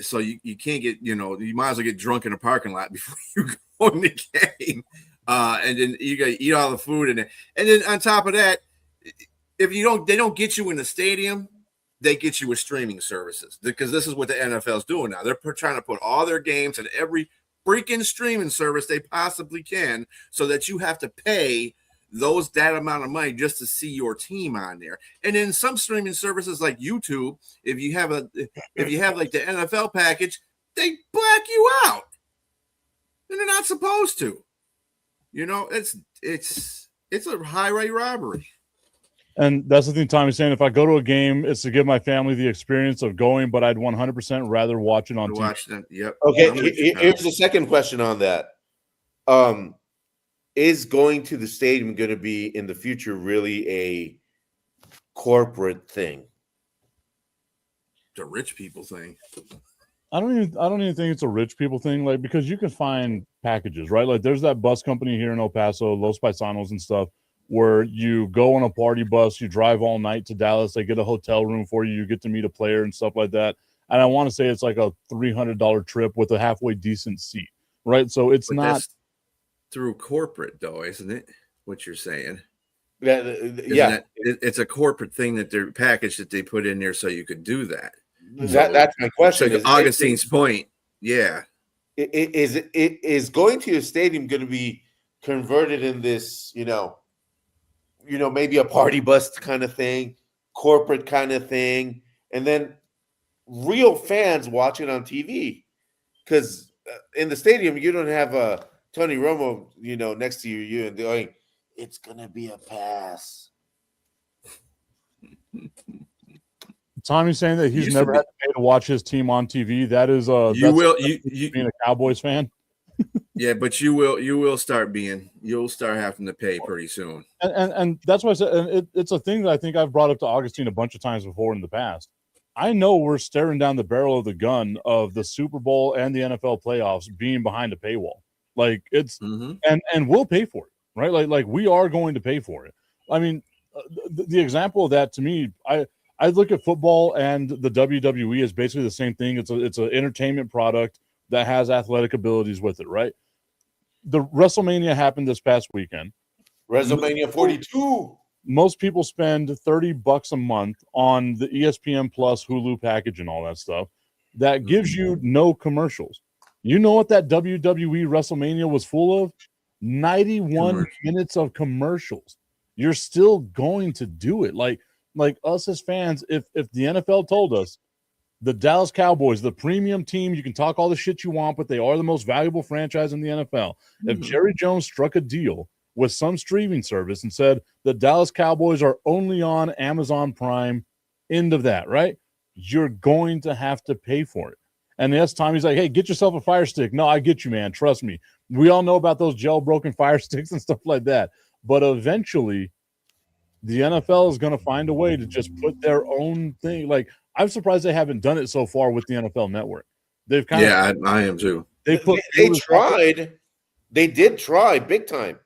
So you can't get, you might as well get drunk in a parking lot before you go in the game. And then you got to eat all the food and then on top of that, if they don't get you in the stadium, they get you with streaming services because this is what the NFL is doing now. They're trying to put all their games in every freaking streaming service they possibly can so that you have to pay that amount of money just to see your team on there. And then some streaming services like YouTube, if you have like the NFL package, they black you out. And they're not supposed to. It's a highway robbery. And that's the thing Tommy's saying. If I go to a game, it's to give my family the experience of going, but I'd 100% rather watch it on TV. Yep. Okay, here's the second question on that. Is going to the stadium going to be in the future really a corporate thing? The rich people thing. I don't even think it's a rich people thing, like, because you can find packages, right? Like there's that bus company here in El Paso, Los Paisanos and stuff, where you go on a party bus, you drive all night to Dallas, they get a hotel room for you, you get to meet a player and stuff like that. And I want to say it's like a $300 trip with a halfway decent seat, right? So it's But not that's through corporate, though, isn't it? What you're saying? Yeah, It's a corporate thing that they're packaged that they put in there so you could do that. that's my question. So Augustine's point, yeah. Is going to your stadium going to be converted in this, maybe a party bus kind of thing, corporate kind of thing, and then real fans watching on TV? Because in the stadium, you don't have a Tony Romo, next to you and going, it's going to be a pass. Tommy's saying that he's never had to pay to watch his team on TV. That is being a Cowboys fan. Yeah, but you'll start having to pay pretty soon. And that's why I said, and it's a thing that I think I've brought up to Augustine a bunch of times before in the past. I know we're staring down the barrel of the gun of the Super Bowl and the NFL playoffs being behind a paywall. Like it's and we'll pay for it, right? Like we are going to pay for it. I mean, the example of that to me, I look at football and the WWE as basically the same thing. It's an entertainment product that has athletic abilities with it, right? The WrestleMania happened this past weekend. WrestleMania 42. Most people spend $30 a month on the ESPN Plus Hulu package and all that stuff. That gives you no commercials. You know what that WWE WrestleMania was full of? 91 minutes of commercials. You're still going to do it. Like us as fans, if the NFL told us the Dallas Cowboys, the premium team, you can talk all the shit you want, but they are the most valuable franchise in the NFL. If Jerry Jones struck a deal with some streaming service and said the Dallas Cowboys are only on Amazon Prime, end of that, right? You're going to have to pay for it. And yes, Tommy's like, hey, get yourself a Fire Stick. No, I get you, man. Trust me. We all know about those jailbroken Fire Sticks and stuff like that. But eventually, the NFL is going to find a way to just put their own thing. Like, I'm surprised they haven't done it so far with the NFL Network. They've kind of, I am too. They tried. They did try big time.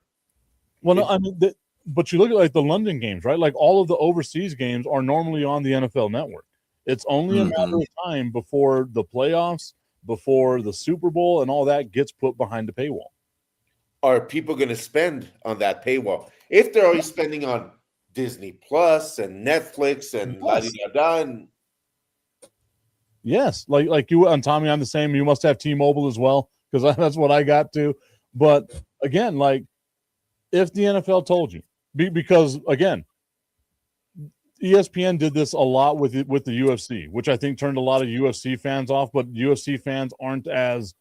Well, no, I mean, but you look at like the London games, right? Like all of the overseas games are normally on the NFL Network. It's only a matter of time before the playoffs, before the Super Bowl, and all that gets put behind the paywall. Are people going to spend on that paywall? If they're already spending on Disney Plus and Netflix and la-di-da-da. Yes, like you and Tommy, I'm the same. You must have T-Mobile as well, because that's what I got too. But again, like if the NFL told you, because again, ESPN did this a lot with the UFC, which I think turned a lot of UFC fans off. But UFC fans aren't as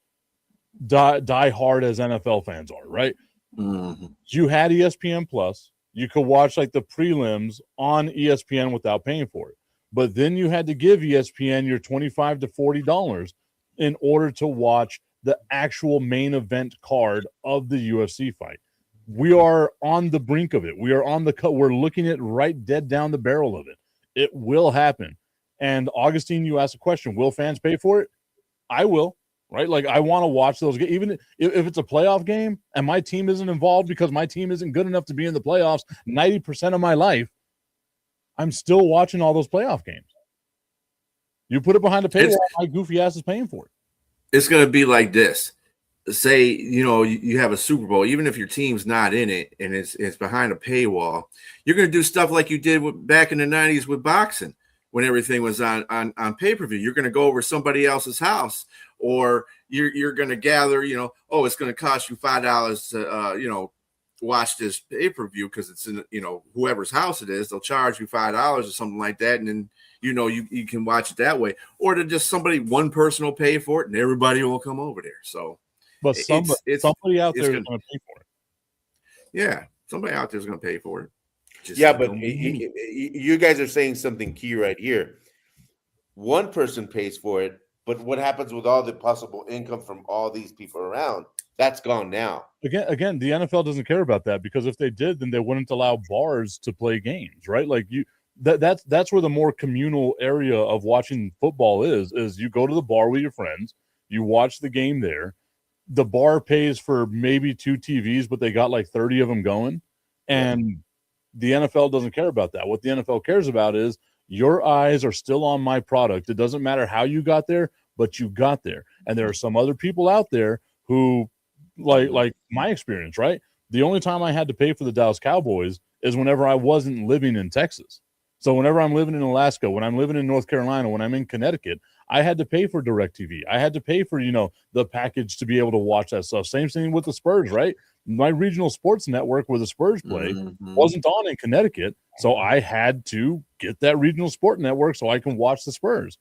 die hard as NFL fans are, right? You had ESPN Plus. You could watch like the prelims on ESPN without paying for it. But then you had to give ESPN your $25 to $40 in order to watch the actual main event card of the UFC fight. We are on the brink of it. We are on the cut. We're looking at right dead down the barrel of it. It will happen. And Augustine, you asked a question. Will fans pay for it? I will. Right? Like I want to watch those games, even if it's a playoff game and my team isn't involved because my team isn't good enough to be in the playoffs 90% of my life, I'm still watching all those playoff games. You put it behind a paywall, my goofy ass is paying for it. It's going to be like this. Say, you have a Super Bowl, even if your team's not in it and it's behind a paywall, you're going to do stuff like you did back in the 90s with boxing when everything was on pay-per-view. You're going to go over somebody else's house, or you're going to gather, it's going to cost you $5 to, watch this pay-per-view because it's in, whoever's house it is. They'll charge you $5 or something like that. And then, you can watch it that way, or to just one person will pay for it and everybody will come over there. So, but somebody out there is going to pay for it. Yeah, somebody out there is going to pay for it. But you guys are saying something key right here. One person pays for it, But what happens with all the possible income from all these people around? That's gone now. Again, the NFL doesn't care about that, because if they did, then they wouldn't allow bars to play games, right? Like that's where the more communal area of watching football is you go to the bar with your friends, you watch the game there. The bar pays for maybe 2 TVs, but they got like 30 of them going. And the NFL doesn't care about that. What the NFL cares about is your eyes are still on my product. It doesn't matter how you got there, but you got there. And there are some other people out there who, like my experience, right? The only time I had to pay for the Dallas Cowboys is whenever I wasn't living in Texas. So whenever I'm living in Alaska, when I'm living in North Carolina, when I'm in Connecticut, I had to pay for DirecTV. I had to pay for, the package to be able to watch that stuff. Same thing with the Spurs, right? My regional sports network where the Spurs play wasn't on in Connecticut. So I had to get that regional sport network so I can watch the Spurs.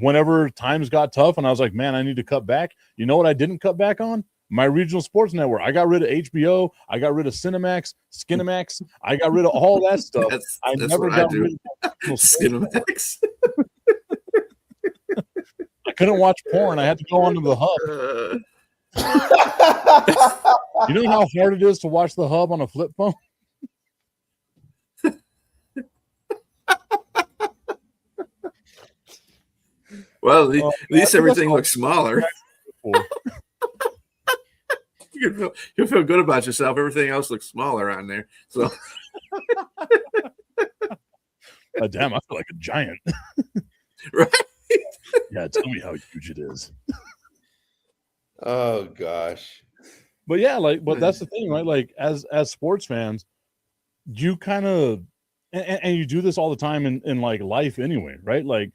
Whenever times got tough and I was like, man, I need to cut back. You know what I didn't cut back on? My regional sports network. I got rid of HBO. I got rid of Cinemax, Skinemax. I got rid of all that stuff. I never got rid of Skinemax. I couldn't watch porn. I had to go onto the Hub. You know how hard it is to watch the Hub on a flip phone? Well, at least everything looks smaller. You'll feel good about yourself. Everything else looks smaller on there. So, damn, I feel like a giant. Right? Yeah, tell me how huge it is. Oh gosh. But yeah, but that's the thing, right? Like as sports fans, you kind of and you do this all the time in like life anyway, right? Like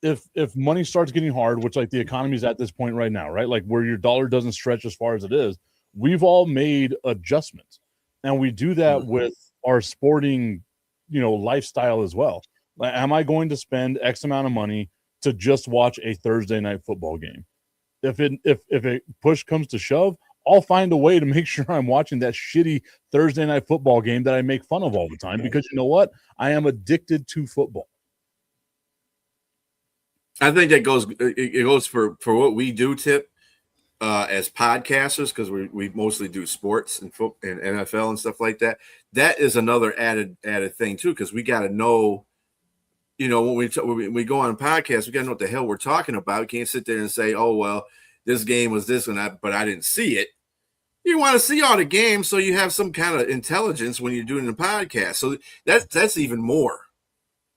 if money starts getting hard, which like the economy's at this point right now, right? Like where your dollar doesn't stretch as far as it is, we've all made adjustments. And we do that with our sporting, lifestyle as well. Like, am I going to spend X amount of money to just watch a Thursday night football game? If it push comes to shove, I'll find a way to make sure I'm watching that shitty Thursday night football game that I make fun of all the time, because you know what? I am addicted to football. I think it goes for what we do, Tip, as podcasters, because we mostly do sports and NFL and stuff like that. That is another added thing too, because we got to know, when we go on podcasts, we got to know what the hell we're talking about. We can't sit there and say, oh well, this game was this and that, but I didn't see it. You want to see all the games so you have some kind of intelligence when you're doing the podcast. So that's even more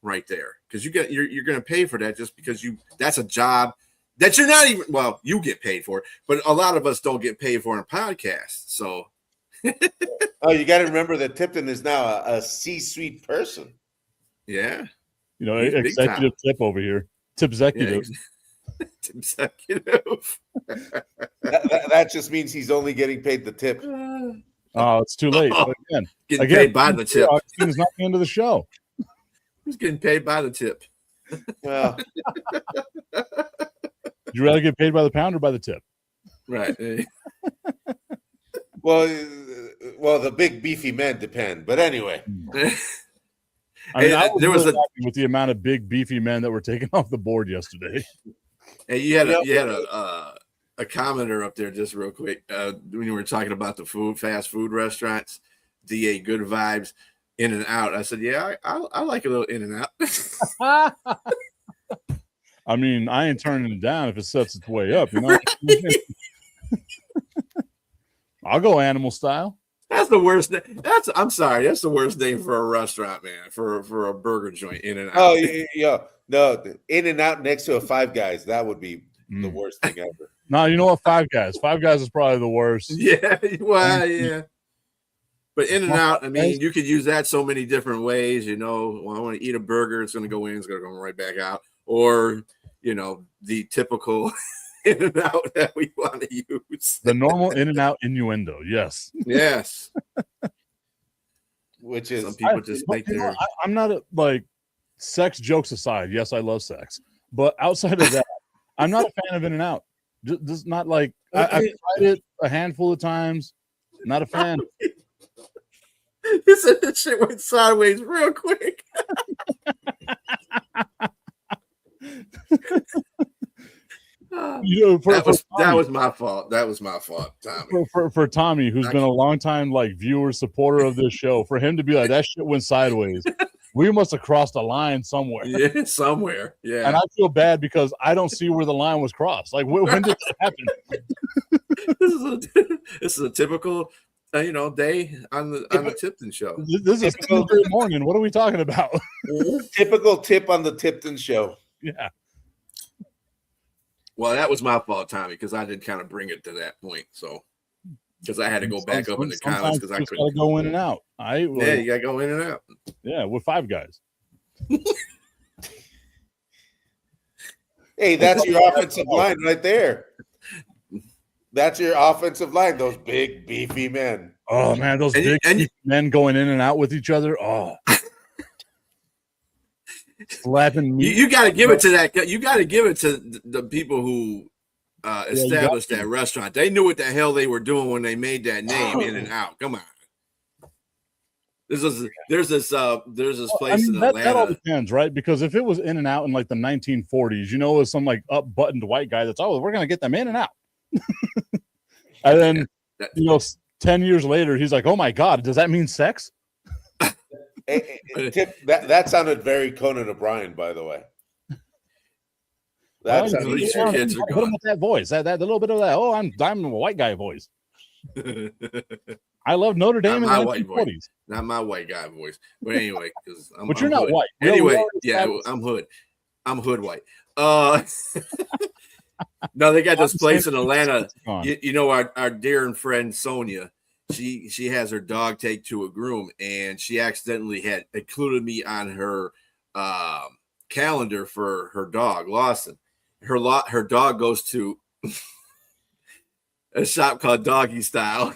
right there, because you're going to pay for that just because that's a job that you're not even, well, you get paid for it, but a lot of us don't get paid for in a podcast. So oh, you got to remember that Tipton is now a C-suite person. Yeah. Executive Tip over here. Tipsecutive. Yeah, Tipsecutive. that just means he's only getting paid the tip. Oh, it's too late. But getting paid by the tip. It's not the end of the show. Who's getting paid by the tip? Well, Would you rather get paid by the pound or by the tip? Right. well, the big beefy men depend. But anyway. I was happy with the amount of big beefy men that were taken off the board yesterday. And you had a commenter up there just real quick when you were talking about the fast food restaurants. DA, good vibes, In and Out. I said, yeah, I like a little In and Out. I mean, I ain't turning it down if it sets its way up. I'll go animal style. That's the worst. I'm sorry. That's the worst name for a restaurant, man. For a burger joint, In and Out. Oh yeah, no, In and Out next to a Five Guys. That would be the worst thing ever. No, you know what? Five Guys is probably the worst. Yeah, well, yeah. But In and Out, I mean, you could use that so many different ways. When I want to eat a burger, it's going to go in, it's going to go right back out, or the typical In and Out that we want to use. The normal In and Out innuendo, yes. Yes. Which is some people just make their. I'm not sex jokes aside. Yes, I love sex, but outside of that, I'm not a fan of In and Out. Just not like I've tried it a handful of times. Not a fan. You said that shit went sideways real quick. That was my fault. That was my fault, Tommy. For Tommy, who's been a long time viewer, supporter of this show, for him to be like, that shit went sideways. We must have crossed a line somewhere. Yeah, somewhere. Yeah. And I feel bad because I don't see where the line was crossed. Like, when did that happen? This is a typical, day on the Tipton show. This is Tuesday morning. What are we talking about? Typical tip on the Tipton show. Yeah. Well, that was my fault, Tommy, because I did kind of bring it to that point. So, because I had to go back up in the comments because I couldn't go in and out. Yeah, you got to go in and out. Yeah, with 5 guys. Hey, that's your offensive line right there. That's your offensive line. Those big, beefy men. Oh man, those big men going in and out with each other. Oh, slapping me. You got to give it to that. You got to give it to the people who established that restaurant. They knew what the hell they were doing when they made that name In and Out. Come on. There's this place in Atlanta. That all depends, right? Because if it was In and Out in like the 1940s, it was some like up-buttoned white guy that's we're gonna get them in and out. And then 10 years later, he's like, oh my God, does that mean sex? That sounded very Conan O'Brien, by the way. That's at least your kids are gone. With that voice, that little bit of that. Oh, I'm a white guy voice. I love Notre Dame in the 1940s. Not my white guy voice, but anyway, because but you're not white. Anyway, I'm hood. I'm hood white. No, they got this place in Atlanta. Our dear friend Sonia. She has her dog take to a groom, and she accidentally had included me on her calendar for her dog Lawson. Her dog goes to a shop called Doggy Style.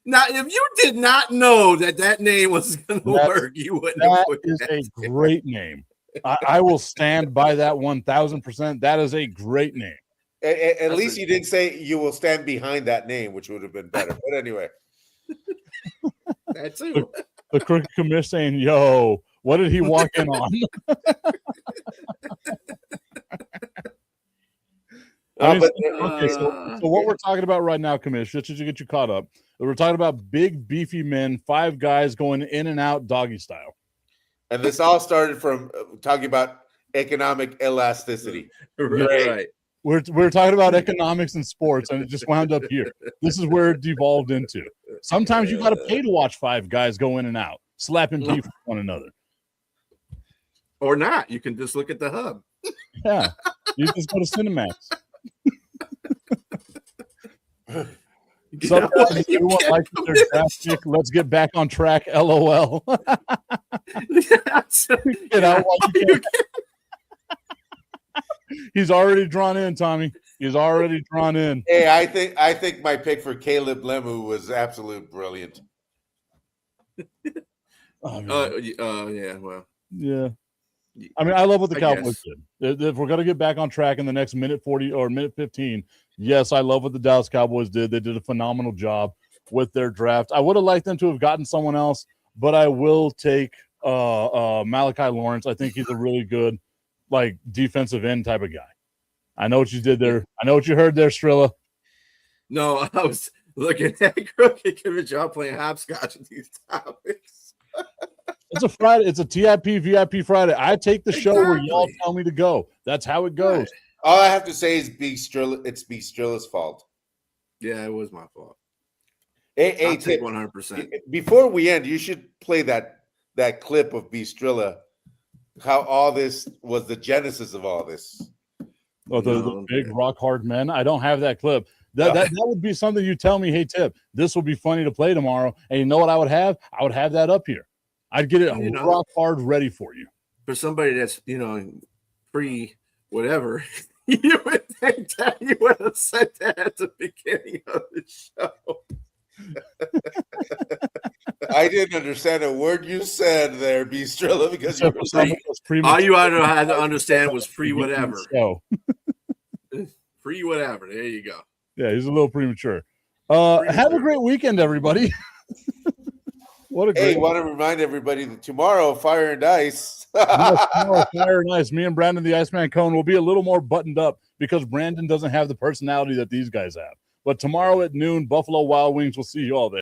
Now, if you did not know that name was going to work, you wouldn't have put that. That is a great name. I will stand by that 1,000%. That is a great name. At least you didn't say you will stand behind that name, which would have been better. But anyway. That too. The crooked commish saying, yo, what did he walk in on? So what we're talking about right now, commish, just to get you caught up, we're talking about big, beefy men, 5 guys going in and out doggy style. And this all started from talking about economic elasticity. Right. We're talking about economics and sports, and it just wound up here. This is where it devolved into. Sometimes you got to pay to watch 5 guys go in and out, slapping beef with one another. Or not. You can just look at the hub. Yeah. You just go to Cinemax. Sometimes everyone likes their draft pick. Let's get back on track. LOL. Get out while you can. He's already drawn in, Tommy. He's already drawn in. Hey, I think my pick for Caleb Lemu was absolute brilliant. Yeah, well. Yeah. I mean, I love what the Cowboys did. If we're going to get back on track in the next minute 40 or minute 15, yes, I love what the Dallas Cowboys did. They did a phenomenal job with their draft. I would have liked them to have gotten someone else, but I will take Malachi Lawrence. I think he's a really good, defensive end type of guy. I know what you did there. I know what you heard there, Strilla. No, I was looking at Crooked Commish. Y'all playing hopscotch with these topics. It's a Friday. It's a TIP VIP Friday. I take the show where y'all tell me to go. That's how it goes. All I have to say is it's B. Strilla's fault. Yeah, it was my fault. Hey, take 100%. Before we end, you should play that clip of B. Strilla, how all this was the genesis of all this. Oh, the big rock hard men. I don't have that clip. That would be something you tell me, hey, Tip, this will be funny to play tomorrow. And you know what I would have? I would have that up here. I'd get it rock hard ready for you. For somebody that's, pre whatever, you would think that you would have said that at the beginning of the show. I didn't understand a word you said there, B. Strilla, because all you had to understand was pre whatever. Pre whatever. There you go. Yeah, he's a little premature. Have a great weekend, everybody. What a Hey, great. want to remind everybody that tomorrow, Fire and Ice. Yes, tomorrow, Fire and Ice. Me and Brandon, the Iceman Cone, will be a little more buttoned up because Brandon doesn't have the personality that these guys have. But tomorrow at noon, Buffalo Wild Wings will see you all there.